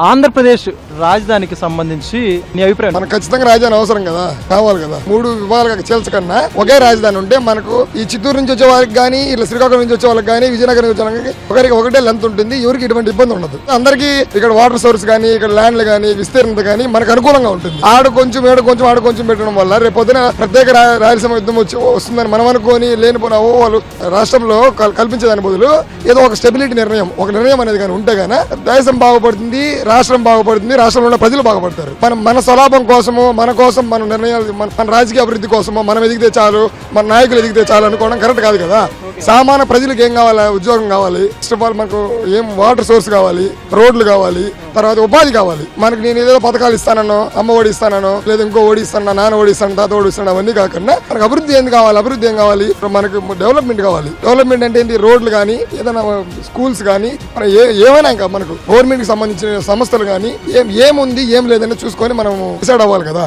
ఆంధ్రప్రదేశ్ రాజధానికి సంబంధించి నీ అభిప్రాయం? మనకు ఖచ్చితంగా రాజధాని అవసరం కదా, కావాలి కదా. 3 విభాగాలుగా చేల్చకన్నా ఒకే రాజధాని ఉంటే మనకు ఈ చిత్తూరు నుంచి వచ్చే వాళ్ళకి కానీ, ఇట్లా శ్రీకాకుళం నుంచి వచ్చే వాళ్ళకి కానీ, విజయనగరం నుంచి వచ్చే వాళ్ళకి ఒకరికి ఒకటే లెంత్ ఉంటుంది. ఎవరికి ఇటువంటి ఇబ్బంది ఉండదు. అందరికీ ఇక్కడ వాటర్ సోర్స్ కానీ, ఇక్కడ ల్యాండ్లు కానీ, విస్తీర్ణత కానీ మనకు అనుకూలంగా ఉంటుంది. ఆడు కొంచెం పెట్టడం వల్ల రేపు పొద్దున ప్రత్యేక రాయలసీమ యుద్ధం వస్తుందని మనం అనుకోని లేనిపోయిన వాళ్ళు రాష్ట్రంలో కల్పించేదాని బదులు ఏదో ఒక స్టెబిలిటీ ఒక నిర్ణయం అనేది కానీ ఉంటే గానీ దేశం బాగుపడుతుంది, రాష్ట్రం బాగుపడుతుంది, రాష్ట్రంలో ఉన్న ప్రజలు బాగుపడతారు. మన స్వలాభం కోసము, మన కోసం, మన నిర్ణయాలు, మన రాజకీయ అభివృద్ధి కోసము మనం ఎదిగితే చాలు, మన నాయకులు ఎదిగితే చాలు అనుకోవడం కరెక్ట్ కాదు కదా. సామాన్య ప్రజలకు ఏం కావాలి? ఉద్యోగం కావాలి. ఫస్ట్ ఆఫ్ ఆల్ మనకు ఏం వాటర్ సోర్స్ కావాలి, రోడ్లు కావాలి, తర్వాత ఉపాధి కావాలి. మనకి నేను ఏదో పథకాలు ఇస్తానో, అమ్మ ఒడి ఇస్తానో, లేదా ఇంకో ఓడి ఇస్తాను, నాన్న ఓడి ఇస్తాను, తాత ఓడి ఇస్తాను, అవన్నీ కాకుండా మనకు అభివృద్ధి ఏం కావాలి? అభివృద్ధి ఏం కావాలి? మనకు డెవలప్మెంట్ కావాలి. డెవలప్మెంట్ అంటే ఏంటి? రోడ్లు కానీ, ఏదైనా స్కూల్స్ కానీ, ఏమైనా ఇంకా మనకు గవర్నమెంట్ కి సంబంధించిన సంస్థలు కానీ ఏముంది ఏం లేదని చూసుకొని మనం డిసైడ్ అవ్వాలి కదా.